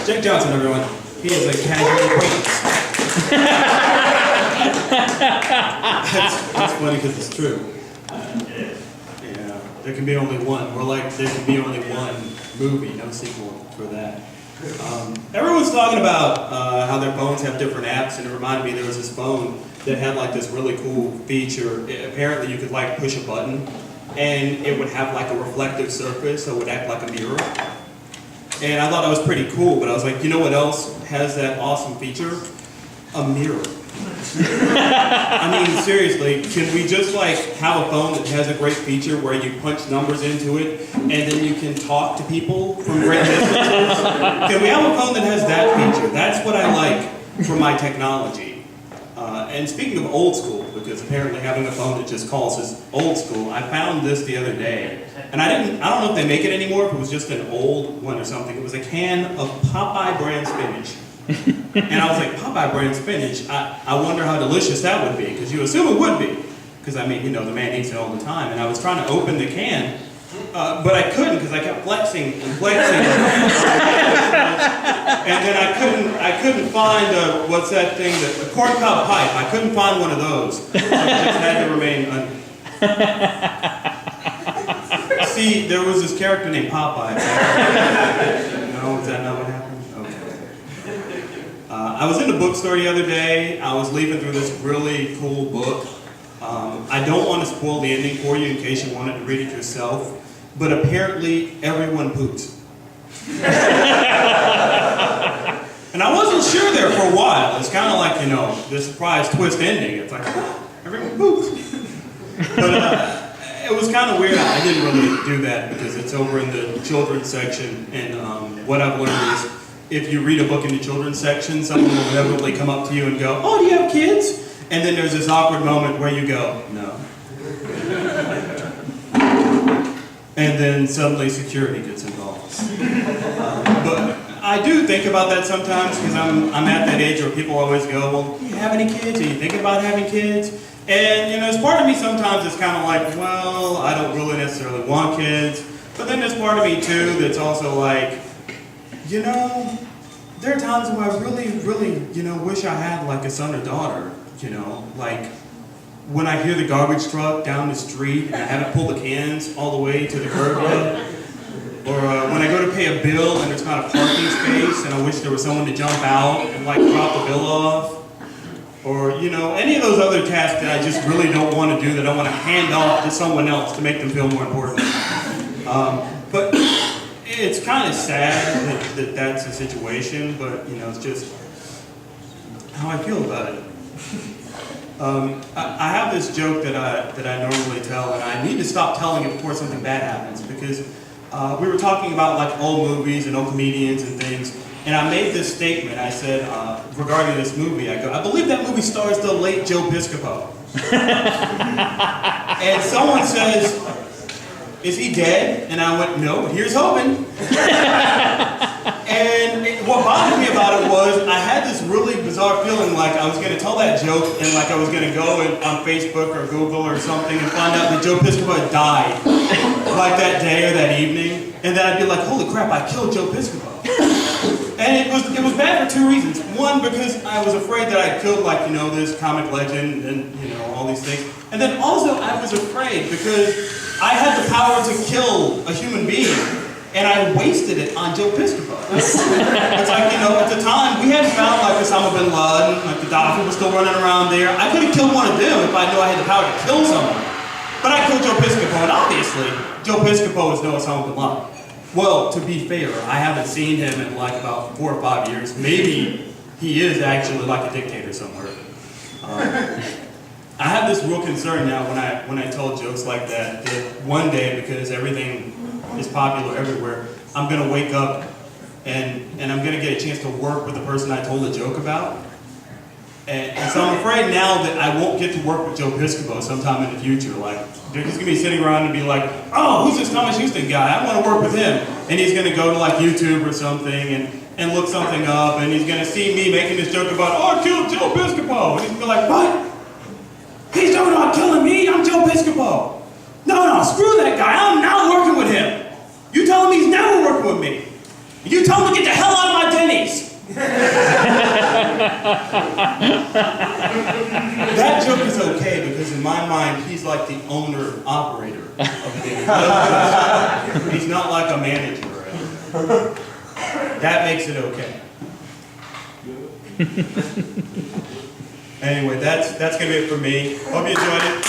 Jake Johnson, everyone. He is a casual acquaintance. That's funny because it's true. Yeah, there can be only one. We're like, there can be only one movie, no sequel for that. Everyone's talking about how their phones have different apps, and it reminded me there was this phone that had like this really cool feature. Apparently you could like push a button and it would have like a reflective surface, so it would act like a mirror. And I thought that was pretty cool, but I was like, you know what else has that awesome feature? A mirror. I mean, seriously, can we just like have a phone that has a great feature where you punch numbers into it and then you can talk to people from great distances? Can we have a phone that has that feature? That's what I like from my technology. And speaking of old school, because apparently having a phone that just calls is old school, I found this the other day. And I don't know if they make it anymore, if it was just an old one or something. It was a can of Popeye brand spinach. And I was like, Popeye brand spinach, I wonder how delicious that would be, because you assume it would be. Because I mean, you know, the man eats it all the time. And I was trying to open the can, but I couldn't because I kept flexing and flexing. And then I couldn't find, what's that thing, the corncob pipe. I couldn't find one of those. So it just had to remain See, there was this character named Popeye. No, is that not what happened? Okay. I was in the bookstore the other day. I was leafing through this really cool book. I don't want to spoil the ending for you in case you wanted to read it yourself, but apparently everyone poops. And I wasn't sure there for a while. It's kind of like, you know, the surprise twist ending. It's like, everyone poops. But it was kind of weird. I didn't really do that because it's over in the children's section. And what I've learned is if you read a book in the children's section, someone will inevitably come up to you and go, oh, do you have kids? And then there's this awkward moment where you go, no. And then suddenly security gets involved. But I do think about that sometimes because I'm at that age where people always go, well, do you have any kids? Are you thinking about having kids? And, you know, as part of me sometimes it's kind of like, well, I don't really necessarily want kids. But then there's part of me too that's also like, you know, there are times where I really, really, you know, wish I had like a son or daughter, you know, like when I hear the garbage truck down the street and I haven't pulled the cans all the way to the curb yet. Or when I go to pay a bill and there's not a parking space and I wish there was someone to jump out and like drop the bill off. Or, you know, any of those other tasks that I just really don't want to do, that I want to hand off to someone else to make them feel more important. But it's kind of sad that that's the situation, but, you know, it's just how I feel about it. I have this joke that I normally tell, and I need to stop telling it before something bad happens, because we were talking about like old movies and old comedians and things, and I made this statement. I said, regarding this movie, I go, I believe that movie stars the late Joe Piscopo. And someone says, is he dead? And I went, no, but here's hoping. And what bothered me about it was I had this really bizarre feeling like I was going to tell that joke and like I was going to go on Facebook or Google or something and find out that Joe Piscopo had died like that day or that evening. And then I'd be like, holy crap, I killed Joe Piscopo. And it was bad for two reasons. One, because I was afraid that I killed, like, you know, this comic legend and, you know, all these things. And then also I was afraid because I had the power to kill a human being and I wasted it on Joe Piscopo. It's like, you know, at the time we hadn't found like Osama bin Laden, like the Gaddafi was still running around there. I could have killed one of them if I knew I had the power to kill someone. But I killed Joe Piscopo, and obviously Joe Piscopo is no Osama bin Laden. Well, to be fair, I haven't seen him in like about 4 or 5 years. Maybe he is actually like a dictator somewhere. I have this real concern now when I tell jokes like that one day, because everything is popular everywhere, I'm going to wake up and I'm going to get a chance to work with the person I told a joke about. And so I'm afraid now that I won't get to work with Joe Piscopo sometime in the future. Like, he's going to be sitting around and be like, oh, who's this Thomas Houston guy? I want to work with him. And he's going to go to like YouTube or something and look something up, and he's going to see me making this joke about, oh, I killed Joe Piscopo. And he's going to be like, what? He's talking about killing me? I'm Joe Piscopo. No, screw that guy. I'm not working with him. You tell him he's never working with me. You tell him to get the hell out of my Wendy's. That joke is okay because in my mind, he's like the owner, operator of the Denny's. He's not like a manager or anything. That makes it okay. Anyway, that's going to be it for me. Hope you enjoyed it.